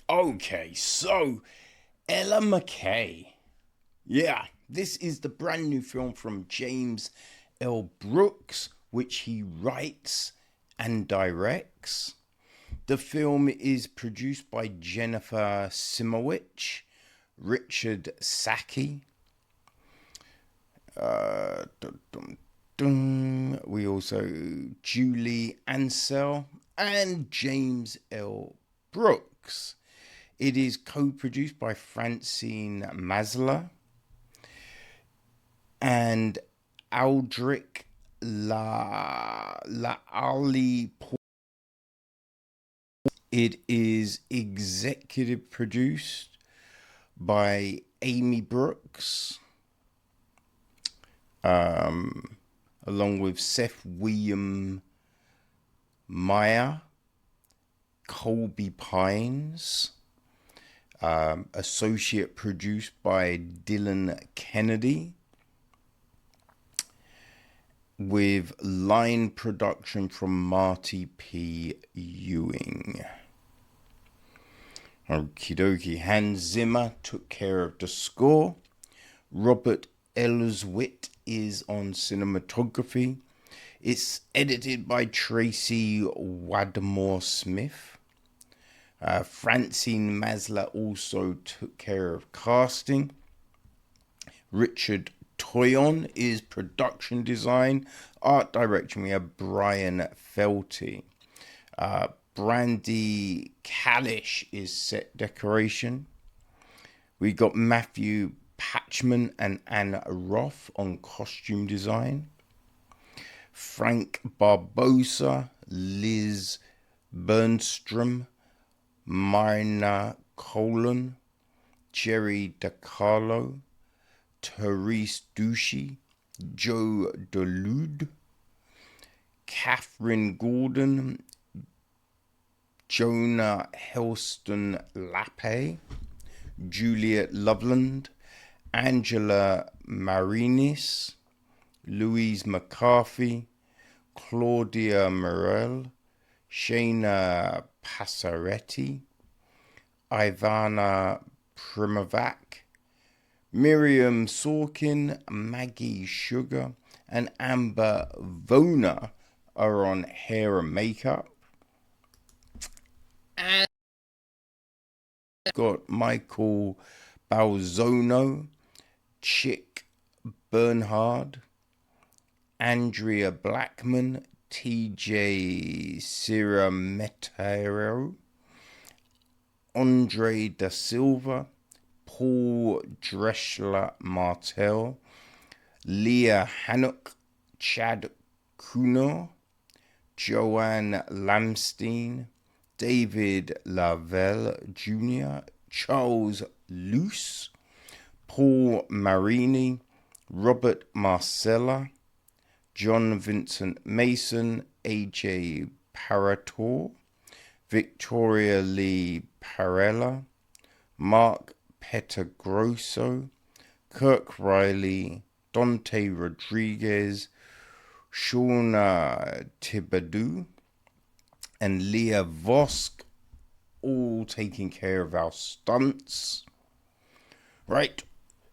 Okay, so Ella McCay. Yeah, this is the brand new film from James L. Brooks, which he writes and directs. The film is produced by Jennifer Simowich, Richard Saki. We also Julie Ansell and James L. Brooks. It is co-produced by Francine Masler and Aldrich La Ali. It is executive produced by Amy Brooks, along with Seth William Meyer, Colby Pines, associate produced by Dylan Kennedy, with line production from Marty P. Ewing. Okie dokie. Hans Zimmer took care of the score. Robert Elswit is on cinematography. It's edited by Tracy Wadmore Smith. Francine Masler also took care of casting. Richard Toyon is production design. Art direction, we have Brian Felty. Brandy Kalish is set decoration. We got Matthew Patchman and Anna Roth on costume design. Frank Barbosa, Liz Bernstrom, Myrna Colon, Jerry DiCarlo, Therese Ducey, Joe Delude, Catherine Gordon, Jonah Helston Lappe, Juliet Loveland, Angela Marinis, Louise McCarthy, Claudia Morel, Shayna Passaretti, Ivana Primovac, Miriam Sorkin, Maggie Sugar, and Amber Vona are on hair and makeup. And got Michael Balzono, Chick Bernhard, Andrea Blackman, TJ Cirametero, Andre Da Silva, Paul Dreschler Martel, Leah Hannock, Chad Kuno, Joanne Lamstein, David Lavelle Jr., Charles Luce, Paul Marini, Robert Marcella, John Vincent Mason, AJ Parator, Victoria Lee Parella, Mark Petagrosso, Kirk Riley, Dante Rodriguez, Shauna Thibodeau, and Leah Vosk, all taking care of our stunts. Right,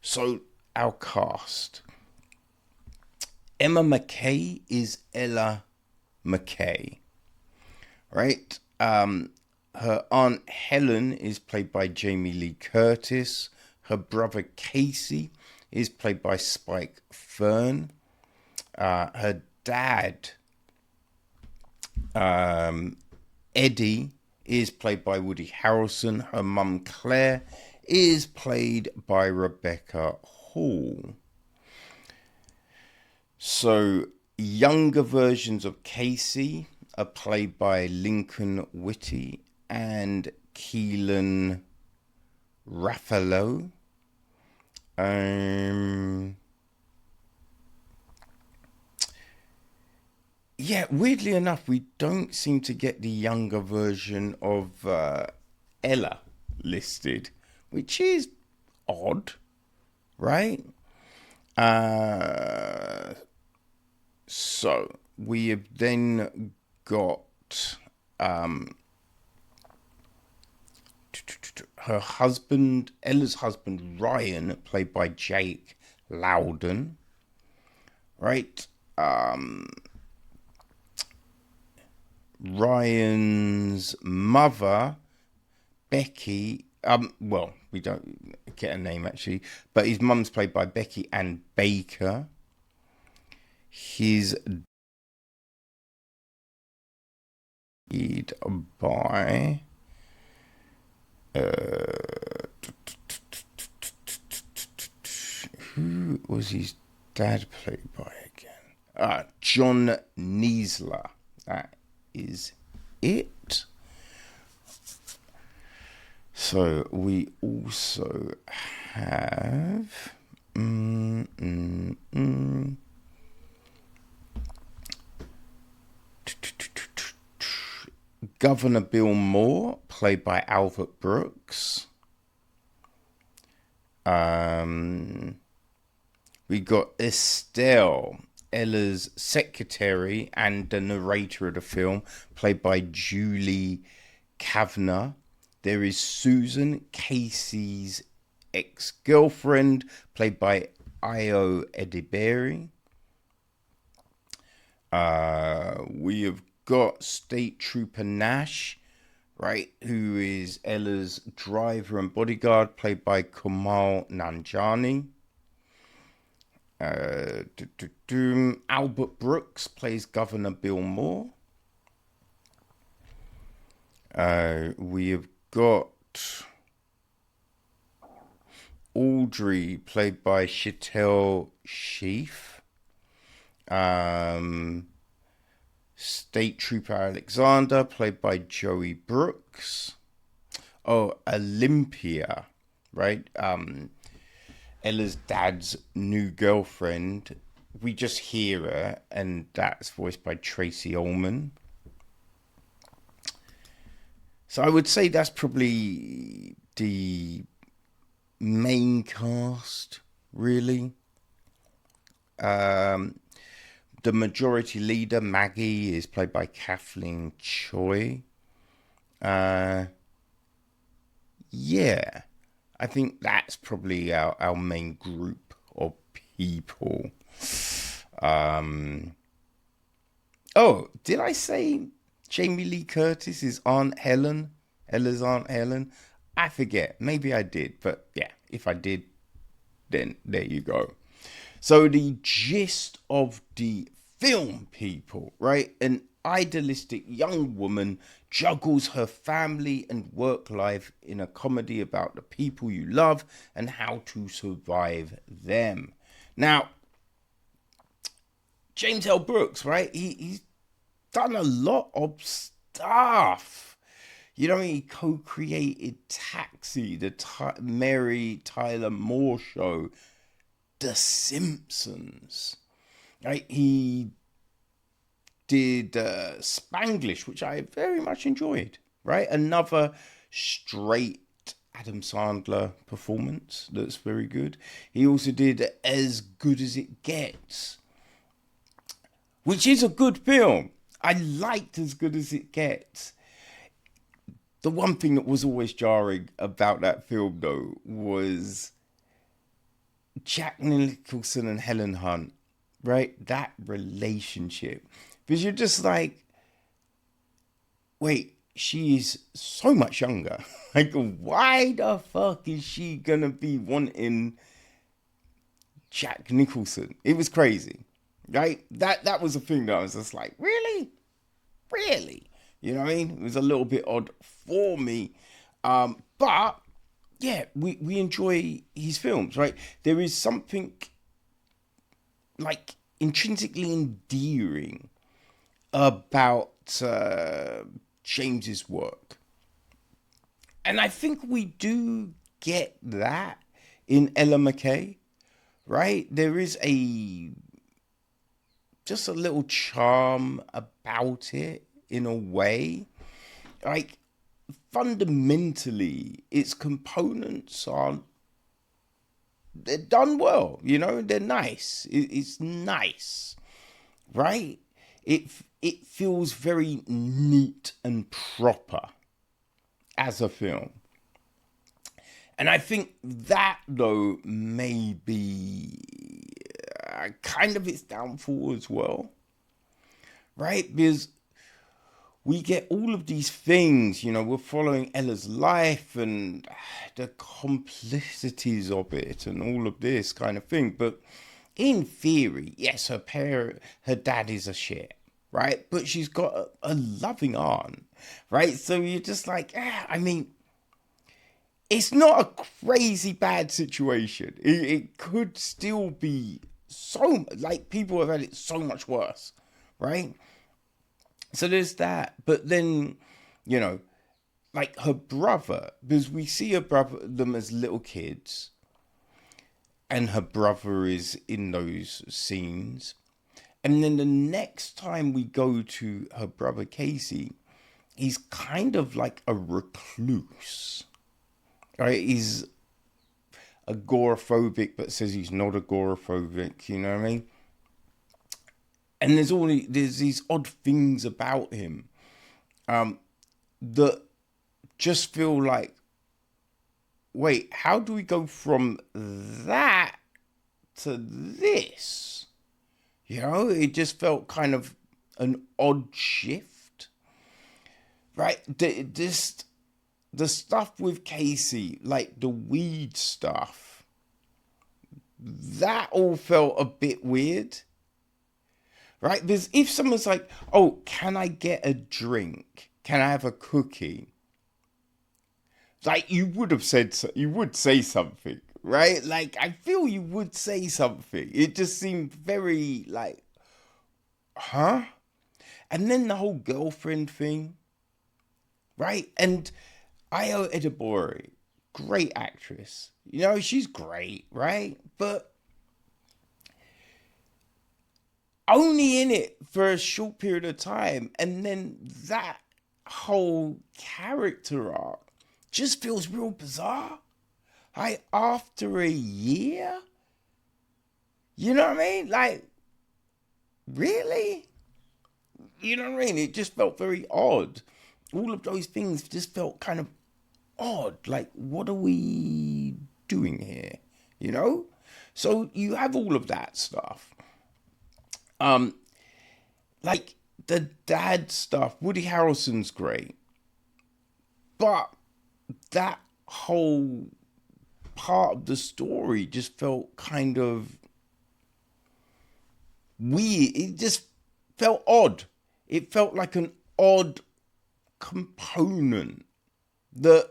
so our cast. Emma McCay is Ella McCay. Right? Her Aunt Helen is played by Jamie Lee Curtis. Her brother Casey is played by Spike Fern. Her dad, Eddie, is played by Woody Harrelson. Her mum, Claire, is played by Rebecca Hall. So, younger versions of Casey are played by Lincoln Whitty and Keelan Raffalo. Yeah, weirdly enough, we don't seem to get the younger version of Ella listed, which is odd, right? So we have then got her husband, Ella's husband, Ryan, played by Jake Loudon, right? Ryan's mother, Becky, well, we don't get a name actually, but his mum's played by Becky Ann Baker. His dad by who was his dad played by again? John Niesler. That is it. So we also have Governor Bill Moore, played by Albert Brooks. We got Estelle, Ella's secretary and the narrator of the film, played by Julie Kavner. There is Susan, Casey's ex-girlfriend, played by Io Edeberry. We have got State Trooper Nash, right, who is Ella's driver and bodyguard, played by Kumail Nanjiani. Albert Brooks plays Governor Bill Moore. We have got Audrey, played by Chitel Sheaf. State Trooper Alexander, played by Joey Brooks. Oh, Olympia, right? Ella's dad's new girlfriend. We just hear her, and that's voiced by Tracy Ullman. So I would say that's probably the main cast, really. The majority leader, Maggie, is played by Kathleen Choi. Yeah, I think that's probably our main group of people. Oh, did I say Jamie Lee Curtis is Aunt Helen? Ella's Aunt Helen? I forget. Maybe I did, but yeah, if I did, then there you go. So the gist of the film, people, right? An idealistic young woman juggles her family and work life in a comedy about the people you love and how to survive them. Now, James L. Brooks, right? He's done a lot of stuff. You know, he co-created Taxi, the Mary Tyler Moore Show, The Simpsons, right? He did Spanglish, which I very much enjoyed, right? Another straight Adam Sandler performance that's very good. He also did As Good As It Gets, which is a good film. I liked As Good As It Gets. The one thing that was always jarring about that film, though, was Jack Nicholson and Helen Hunt, right? That relationship. Because you're just like, wait, she is so much younger. Like, why the fuck is she gonna be wanting Jack Nicholson? It was crazy, right? That was a thing that I was just like, really? Really? You know what I mean? It was a little bit odd for me. But yeah, we enjoy his films, right? There is something like intrinsically endearing about James's work. And I think we do get that in Ella McCay, right? There is just a little charm about it in a way. Like, fundamentally, its components they're done well, you know, they're nice. It's nice, right? It feels very neat and proper as a film. And I think that, though, may be kind of its downfall as well, right? Because we get all of these things, we're following Ella's life and the complicities of it and all of this kind of thing. But in theory, yes, her dad is a shit, right? But she's got a loving aunt, right? So you're just like, it's not a crazy bad situation. It could still be people have had it so much worse, right? So there's that. But then, like her brother, because we see them as little kids, and her brother is in those scenes. And then the next time we go to her brother Casey, he's kind of like a recluse. Right? He's agoraphobic, but says he's not agoraphobic, you know what I mean? And there's these odd things about him that just feel like, wait, how do we go from that to this? It just felt kind of an odd shift, right? The stuff with Casey, like the weed stuff, that all felt a bit weird, right? Because if someone's like, oh, can I get a drink? Can I have a cookie? Like, you would say something, right? Like, I feel you would say something. It just seemed very like, huh? And then the whole girlfriend thing, right? And Ayo Edebori, great actress. She's great, right? But only in it for a short period of time. And then that whole character arc just feels real bizarre. Like, after a year? You know what I mean? Like, really? You know what I mean? It just felt very odd. All of those things just felt kind of odd. Like, what are we doing here? So you have all of that stuff. Like the dad stuff, Woody Harrelson's great, but that whole part of the story just felt kind of weird. It just felt odd. It felt like an odd component that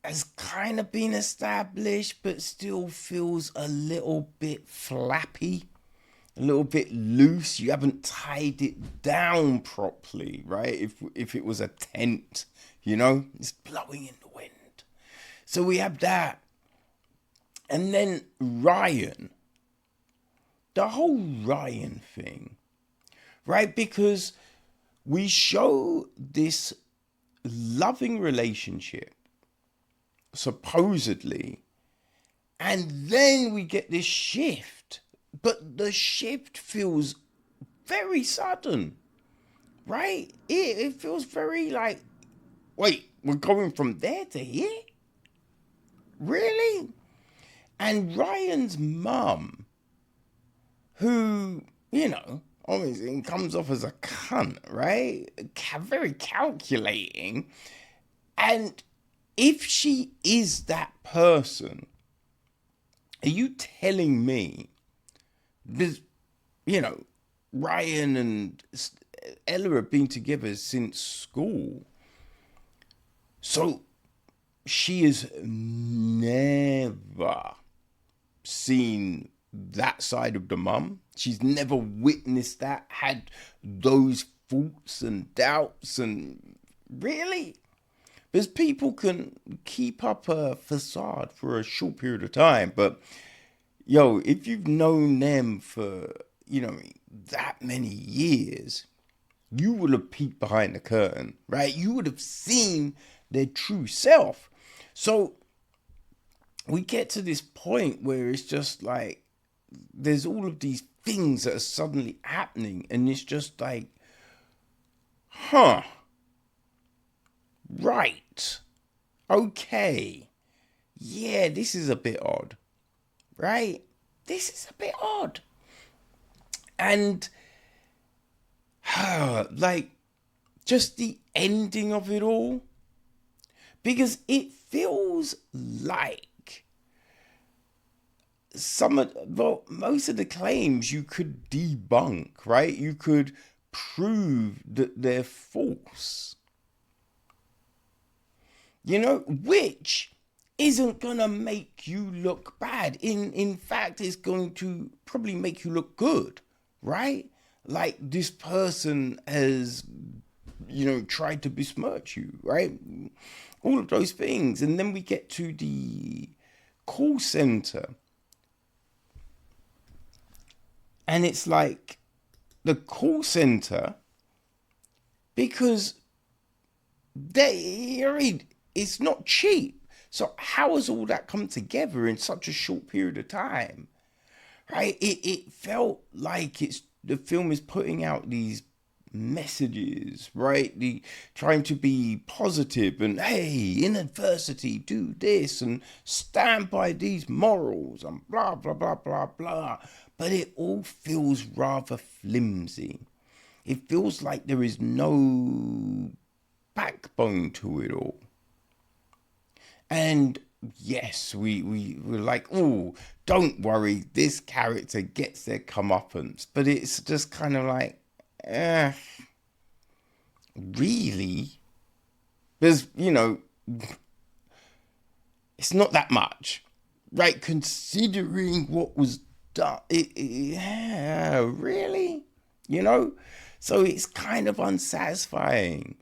has kind of been established, but still feels a little bit flappy, a little bit loose. You haven't tied it down properly, right? If it was a tent, it's blowing in the wind. So we have that. And then Ryan, the whole Ryan thing, right? Because we show this loving relationship, supposedly, and then we get this shift. But the shift feels very sudden, right? It feels very like, wait, we're going from there to here? Really? And Ryan's mum, who, obviously comes off as a cunt, right? Very calculating. And if she is that person, are you telling me, because, Ryan and Ella have been together since school, so she has never seen that side of the mum? She's never witnessed that, had those thoughts and doubts, and really? Because people can keep up a facade for a short period of time, but if you've known them for, that many years, you would have peeked behind the curtain, right? You would have seen their true self. So we get to this point where it's just like, there's all of these things that are suddenly happening, and it's just like, right, okay. yeah, this is a bit odd, right? This is a bit odd. And like just the ending of it all, because it feels like most of the claims you could debunk, right? You could prove that they're false, which isn't gonna make you look bad. In fact, it's going to probably make you look good, right? Like this person has, tried to besmirch you, right? All of those things. And then we get to the call center. And it's like the call center, because it's not cheap. So how has all that come together in such a short period of time? Right? It felt like the film is putting out these messages, right? The trying to be positive and, hey, in adversity, do this and stand by these morals and blah blah blah blah blah. But it all feels rather flimsy. It feels like there is no backbone to it all. And yes, we were like, oh, don't worry, this character gets their comeuppance. But it's just kind of like, really? Because, it's not that much, right? Considering what was done. Yeah, really? So it's kind of unsatisfying,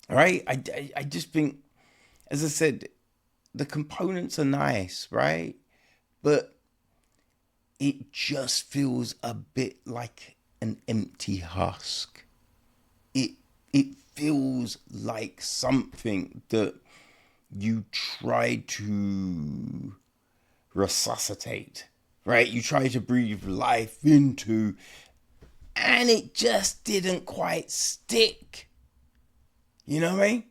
right? I just think, as I said, the components are nice, right? But it just feels a bit like an empty husk. It feels like something that you tried to resuscitate, right? You try to breathe life into, and it just didn't quite stick. You know what I mean?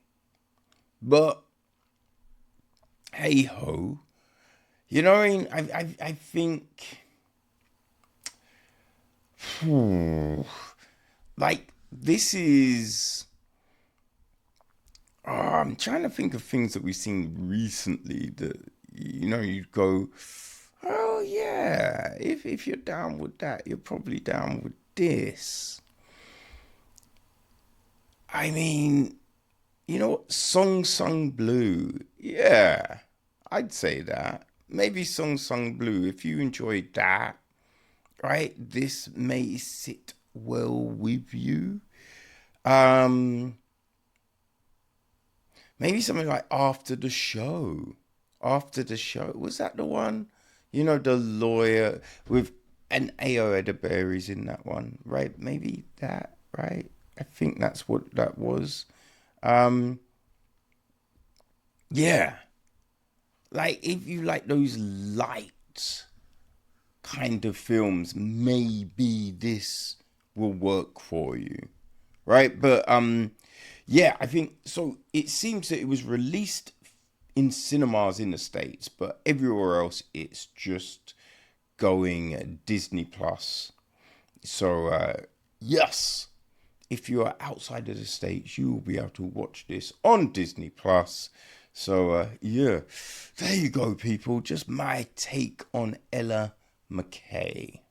But hey ho, you know what I mean? I think, like this is. I'm trying to think of things that we've seen recently that you'd go, oh yeah, if you're down with that, you're probably down with this. I mean, Song Sung Blue. Yeah, I'd say that. Maybe Song Sung Blue. If you enjoyed that, right, this may sit well with you. Maybe something like After the Show. After the Show. Was that the one? The lawyer with an A.O. Edeberry's in that one, right? Maybe that, right? I think that's what that was. Yeah. Like, if you like those light kind of films, maybe this will work for you, right? But, yeah, I think so. It seems that it was released in cinemas in the States, but everywhere else it's just going Disney Plus. So, yes, if you are outside of the States, you will be able to watch this on Disney Plus. So, yeah, there you go, people. Just my take on Ella McCay.